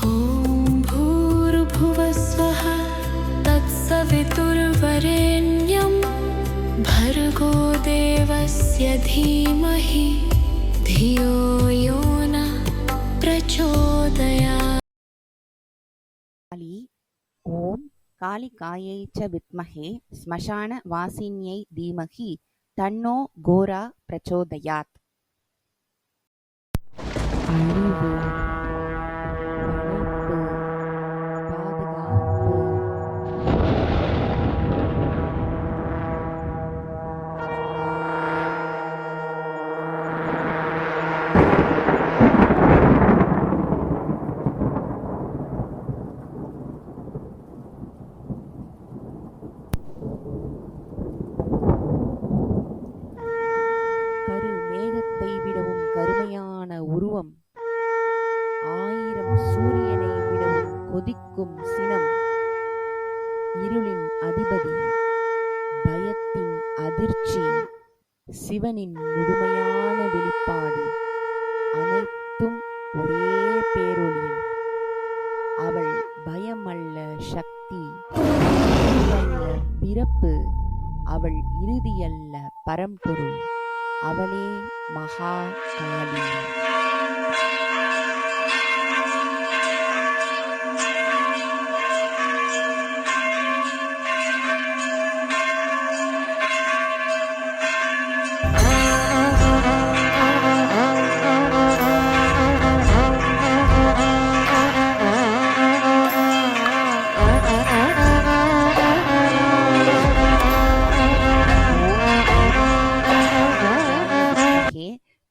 ॐ भूर्भुवः स्वः तत्सवितुर्वरेण्यं भर्गो देवस्य धीमहि धियो यो नः प्रचोदयात्। ஓம் காளிகாயை ச வித்மஹே ஸ்மசான வாசின்யை தீமஹி தன்னோ கோரா பிரச்சோதயாத். அழிவு, படைப்பு, பாதுகாப்பு. கருமேகத்தை விடவும் கருமையான உருவம், 1000 சூரியனை விடவும் கொதிக்கும் சினம், இருளின் அதிபதி, பயத்தின் அதிர்ச்சி, சிவனின் முழுமையான வெளிப்பாடு, அனைத்தும் ஒரே பேரொளியில். அவள் பயமல்ல சக்தி, அழிவல்ல பிறப்பு, அவள் இறுதியல்ல பரம்பொருள். அவளே மகா காளி.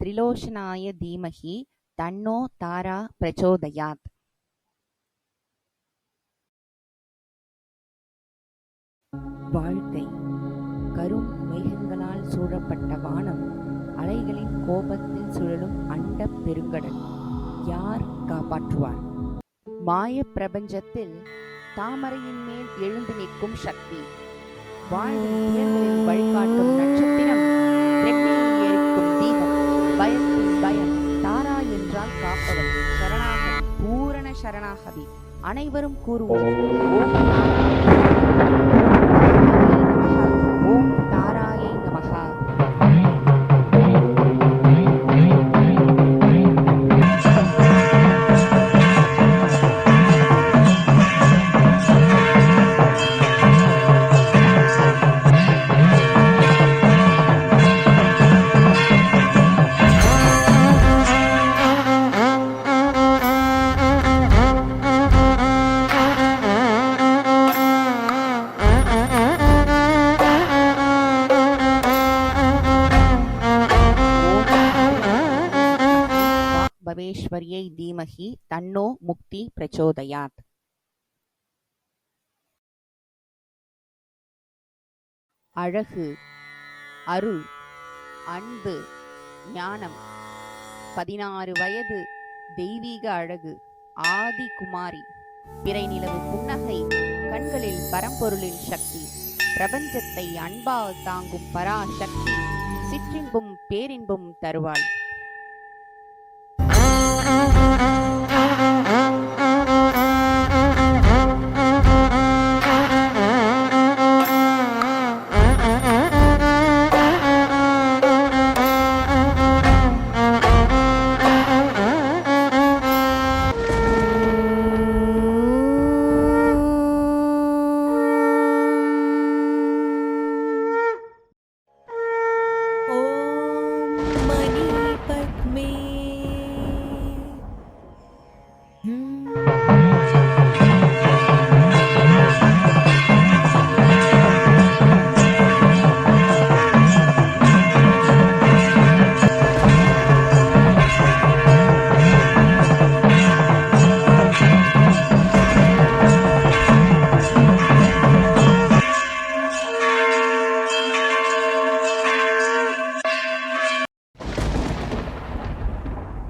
திரிலோச்சனாய தீமஹி தன்னோ தாரா பிரச்சோதயாத். வாழ்க்கை கரும் மேகங்களால் சூழப்பட்ட வானம், அலைகளின் கோபத்தில் சுழலும் அண்டப் பெருங்கடல். யார் காப்பாற்றுவார்? மாய பிரபஞ்சத்தில் தாமரையின் மேல் எழுந்து நிற்கும் சக்தி, வாழ்வின் துயர்களில் வழிகாட்டும் நட்சத்திரம், ரெக்கையில் எரிக்கும் தீபம், பயத்தின் பயம், தாரா என்றால் காப்பவள். சரணாகதி, பூரண சரணாகதி. அனைவரும் கூறுவோம் ஓம் தாராயை நமஹ. பவேஸ்வரியை தீமஹி தன்னோ முக்தி பிரச்சோதயாத். அழகு, அருள், அன்பு, ஞானம். 16 வயது தெய்வீக அழகு, ஆதி குமாரி. பிறை நிலவு புன்னகை, கண்களில் பரம்பொருளின் சக்தி, பிரபஞ்சத்தை அன்பால் தாங்கும் பராசக்தி, சிற்றின்பும் பேரின்பும் தருவாள்.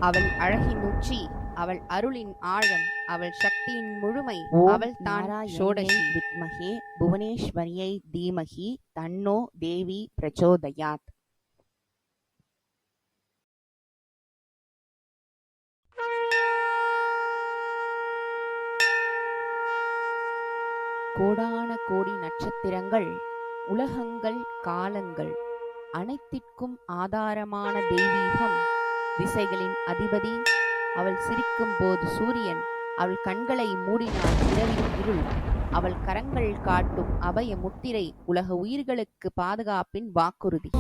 அவள் அழகின் உச்சி, அவள் அருளின் ஆழம், அவள் சக்தியின் முழுமை, அவள் தான் ஷோடசி. வித்மஹே புவனேஸ்வரியை தீமஹி தன்னோ தேவி பிரச்சோதயாத். கோடான கோடி நட்சத்திரங்கள், உலகங்கள், காலங்கள் அனைத்திற்கும் ஆதாரமான தெய்வீகம், திசைகளின் அதிபதி. அவள் சிரிக்கும் போது சூரியன், அவள் கண்களை மூடினால் இரவின் இருள். அவள் கரங்கள் காட்டும் அபய முத்திரை உலக உயிர்களுக்கு பாதுகாப்பின் வாக்குறுதி.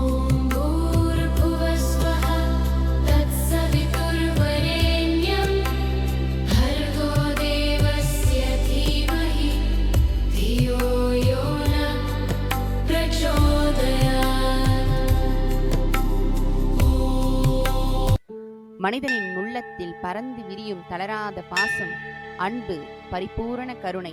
மனிதனின் உள்ளத்தில் பறந்து விரியும் தளராத பாசம், அன்பு, பரிபூரண கருணை,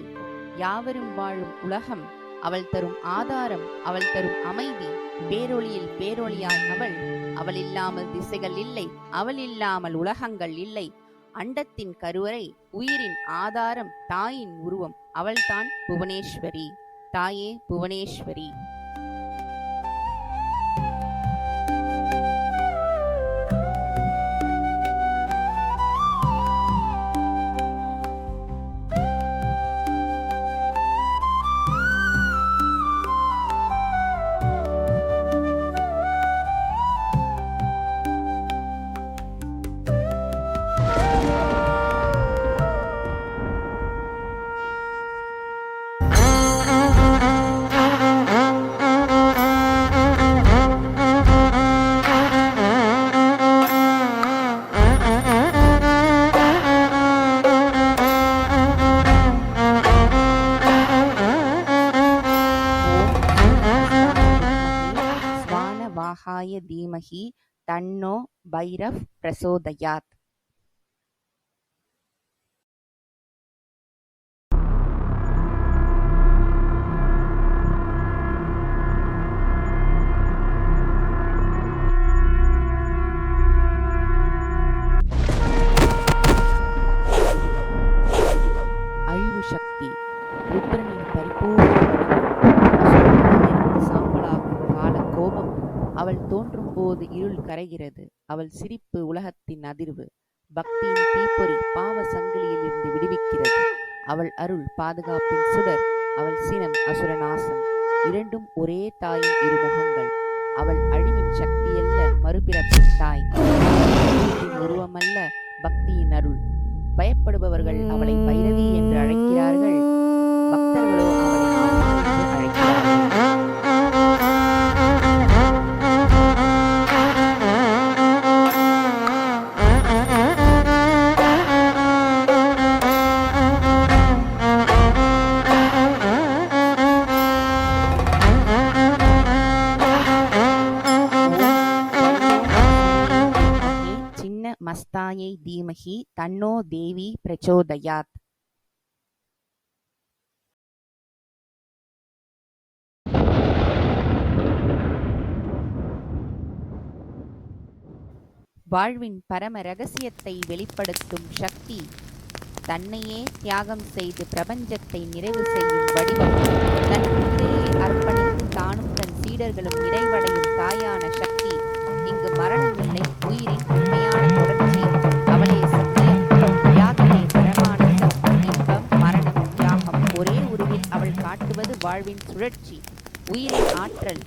யாவரும் வாழும் உலகம். அவள் தரும் ஆதாரம், அவள் தரும் அமைதி, பேரொளியில் பேரொளியாய் அவள். அவள் இல்லாமல் திசைகள் இல்லை, அவள் இல்லாமல் உலகங்கள் இல்லை. அண்டத்தின் கருவறை, உயிரின் ஆதாரம், தாயின் உருவம். அவள்தான் புவனேஸ்வரி. தாயே புவனேஸ்வரி. தீமஹி தன்னோ பைரவ் பிரசோதயாத். அழிவு சக்தி, ருத்ரனின் பரிபூர்ண சாம்பலாகும் கால கோபம். அவள் தோன்றும் போது இருள் கரைகிறது. அவள் சிரிப்பு உலகத்தின் அதிர்வு. பக்தியின் தீப்பொறி பாவ சங்கிலியில் இருந்து விடுவிக்கிறது. அவள் அருள் பாதுகாப்பின் சுடர். அவள் சினம் அசுரநாசம். இரண்டும் ஒரே தாயின் இருமுகங்கள். அவள் அழிவின் சக்தியல்ல, மறுபிறப்பின் தாய். உருவமல்ல, பக்தியின் அருள். பயப்படுபவர்கள் அவளை பைரவி என்று அழைக்கிறார்கள். பக்தர்களோ அவளை அம்மா என்று அழைக்கிறார்கள். மஸ்தாயை தீமஹி தன்னோ தேவி பிரச்சோதயாத். வாழ்வின் பரம ரகசியத்தை வெளிப்படுத்தும் சக்தி, தன்னையே தியாகம் செய்து பிரபஞ்சத்தை நிறைவு செய்யும் வடிவம், தன் உயிரையே அர்ப்பணித்து தானும் தன் சீடர்களும் நிறைவடையும் தாயான சக்தி. இங்கு மரணமில்லை, உயிரின் உண்மையான தொடர்ச்சி. அவளே சத்தியம், தியாகமே பரமானந்தம். இன்பம், மரணம், தியாகம் ஒரே உருவில் அவள் காட்டுவது வாழ்வின் சுழற்சி. உயிரின் ஆற்றல்,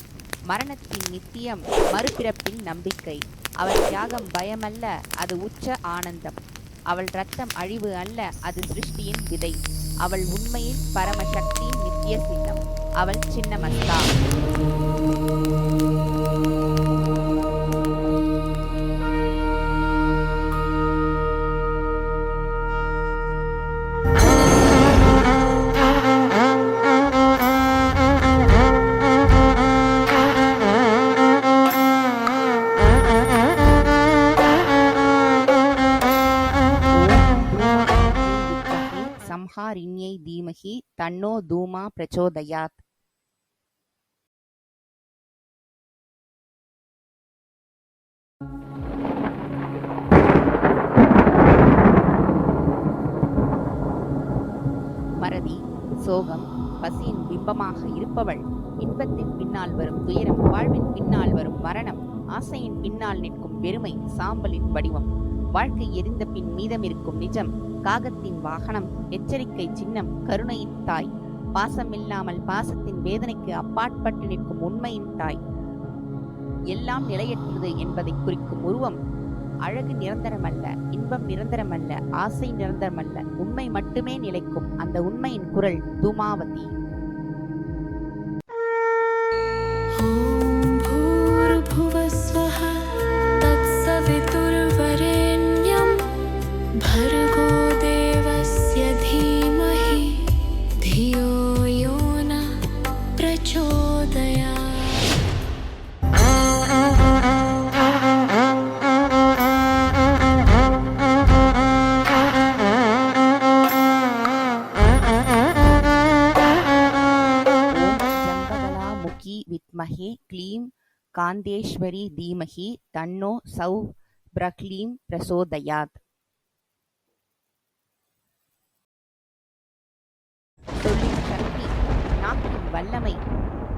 மரணத்தின் நித்தியம், மறுபிறப்பின் நம்பிக்கை. அவள் தியாகம் பயமல்ல, அது உச்ச ஆனந்தம். அவள் இரத்தம் அழிவு அல்ல, அது சிருஷ்டியின் விதை. அவள் உண்மையில் பரமசக்தியின் நித்திய சின்னம். அவள் சின்னமஸ்தா. சம்ஹாரிண்யை தீமஹி தன்னோ தூமா பிரச்சோதயாத். மறதி, சோகம், பசியின் பிம்பமாக இருப்பவள். இன்பத்தின் பின்னால் வரும் துயரம், வாழ்வின் பின்னால் வரும் மரணம், ஆசையின் பின்னால் நிற்கும் வெறுமை, சாம்பலின் வடிவம். வாழ்க்கை எரிந்த பின் மீதமிருக்கும் நிஜம், காகத்தின் வாகனம், எச்சரிக்கை சின்னம், கருணையின் தாய். பாசமில்லாமல் பாசத்தின் வேதனைக்கு அப்பாற்பட்டு நிற்கும் உண்மையின் தாய். எல்லாம் நிலையற்றது என்பதை குறிக்கும் உருவம். அழகு நிரந்தரமல்ல, இன்பம் நிரந்தரமல்ல, ஆசை நிரந்தரமல்ல, உண்மை மட்டுமே நிலைக்கும். அந்த உண்மையின் குரல் தூமாவதி. ஓம் பூர்புவஸ்வஹ தத்சவிதுர்வரேண்யம் भर्गो देवस्य धीमहि धियो यो न प्रचोदयात्. जम्बगलामुखी विद्महे क्लीं कान्देश्वरी धीमहि तन्नो सौभ्रक्लीं प्रचोदयात्. சொல்லின் சக்தி, நாக்கின் வல்லமை,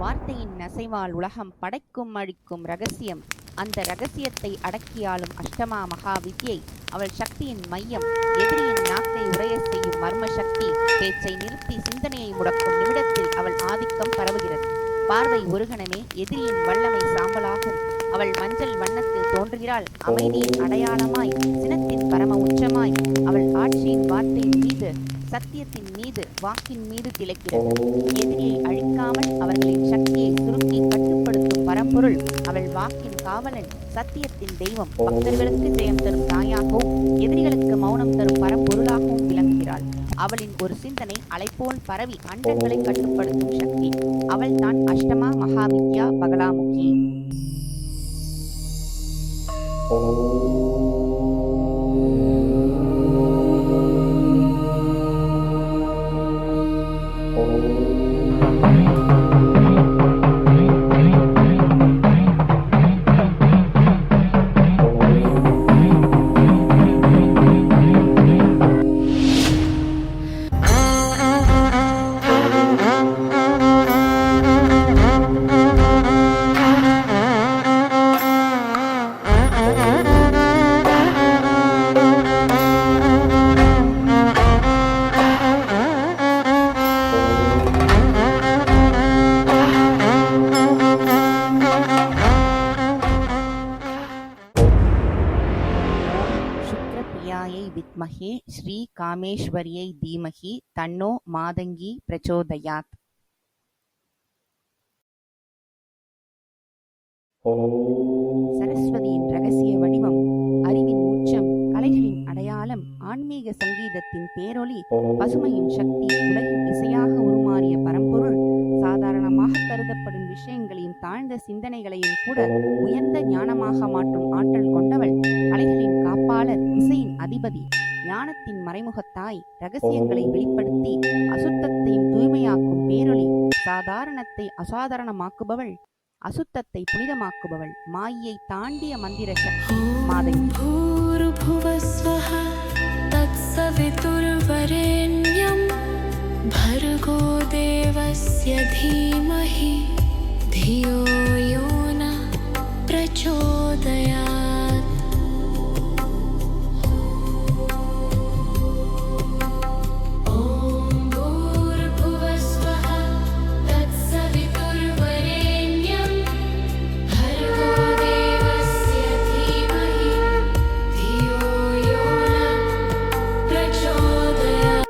வார்த்தையின் நசைவால் உலகம் படைக்கும் அழிக்கும் ரகசியம். அந்த ரகசியத்தை அடக்கியாளும் அஷ்டமா மகா வித்யை. அவள் சக்தியின் மையம், எதிரியின் நாக்கை உரைய செய்யும் மர்ம சக்தி. பேச்சை நிறுத்தி சிந்தனையை முடக்கும் நிமிடத்தில் அவள் ஆதிக்கம் பரவுகிறது. பார்வை ஒரு கணமே எதிரியின் வல்லமை சாம்பலாகும். அவள் மஞ்சள் வண்ணத்தில் தோன்றுகிறாள், அமைதியின் அடையாளமாய், சினத்தின் பரம உச்சமாய். அவள் ஆட்சியின் வார்த்தையின் மீது, சத்தியத்தின் மீது, வாக்கின் மீது திளைக்கிறது. எதிரியை அழிக்காமல் அவர்களின் சக்தியை சுருக்கி கட்டுப்படுத்தும் பரம்பொருள். அவள் வாக்கின் காவலன், சத்தியத்தின் தெய்வம். பக்தர்களுக்கு ஜெயம் தரும் தாயாகவும் எதிரிகளுக்கு மௌனம் தரும் பரம்பொருளாகவும் விளங்குகிறாள். அவளின் ஒரு சிந்தனை அலைபோல் பரவி அண்டங்களை கட்டுப்படுத்தும் சக்தி. அவள் தான் அஷ்டமா மகாவித்யா பகலாமுகி. வித்மஹே ஸ்ரீ காமேஸ்வரியை தீமஹி தன்னோ மாதங்கி பிரச்சோதயாத். சரஸ்வதியின் ரகசிய வடிவம், அறிவின் உச்சம், கலைகளின் அடையாளம், ஆன்மீக சங்கீதத்தின் பேரொளி, பசுமையின் சக்தி, உலகின் இசையாக உருமாறிய பரம்பொருள். சாதாரணமாக கருதப்படும் விஷயங்களையும் தாழ்ந்த சிந்தனைகளையும் கூட உயர்ந்த ஞானமாக மாற்றும் ஆற்றல் கொண்டவள். கலைகளின் காப்பாளர், இசையின் அதிபதி, ஞானத்தின் மறைமுகத்தாய். ரகசியங்களை வெளிப்படுத்தி அசுத்தத்தையும் தூய்மையாக்கும் பேரொளி. சாதாரணத்தை அசாதாரணமாக்குபவள், அசுத்தத்தை புனிதமாக்குபவள். மாயை தாண்டிய மந்திர சக்தி மாதங்கி. பூர்புவஸ்வஹ தத்சவிதுர்வரேண்யம் भर्गो देवस्य धीमहि धियो यो न प्रचोदयात्. ॐ भूर्भुवस्वः तत्सवितुर्वरेण्यं भर्गो देवस्य धीमहि धियो यो न प्रचोदयात्.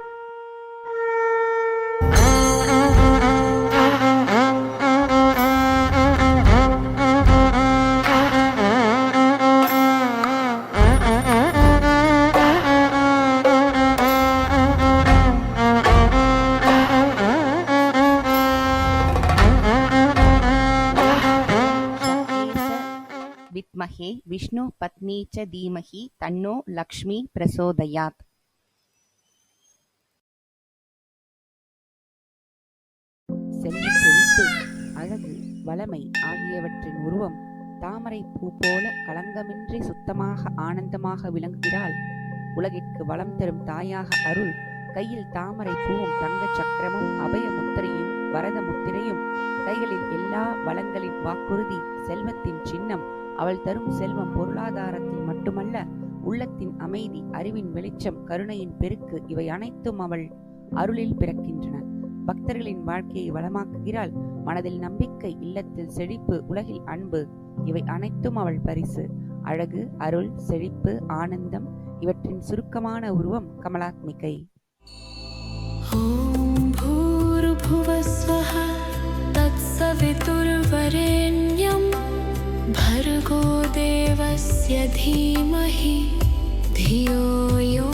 विद्महे विष्णु पत्नी च धीमहि तन्नो लक्ष्मी प्रचोदयात्. செல்வச் செழிப்பு, அழகு, வளமை ஆகியவற்றின் உருவம். தாமரை பூ போல களங்கமின்றி சுத்தமாக ஆனந்தமாக விளங்குகிறாள். உலகிற்கு வளம் தரும் தாயாக அருள். கையில் தாமரை பூவும் தங்க சக்கரமும் அபய முத்திரையும் வரத முத்திரையும். கைகளில் எல்லா வளங்களின் வாக்குறுதி, செல்வத்தின் சின்னம். அவள் தரும் செல்வம் பொருளாதாரத்தில் மட்டுமல்ல, உள்ளத்தின் அமைதி, அறிவின் வெளிச்சம், கருணையின் பெருக்கு. இவை அனைத்தும் அவள் அருளில் பிறக்கின்றன. பக்தர்களின் வாழ்க்கையை வளமாக்குகிறாள். மனதில் நம்பிக்கை, இல்லத்தில் செழிப்பு, உலகில் அன்பு, இவை அனைத்தும் அவள் பரிசு. அழகு, அருள், செழிப்பு, ஆனந்தம் இவற்றின் சுருக்கமான உருவம் கமலாத்மிகை. ஓம் பூர்புவஸ்வஹ தத்சவிதுர்வரேண்யம் भर्गो देवस्य धीमहि धियो यो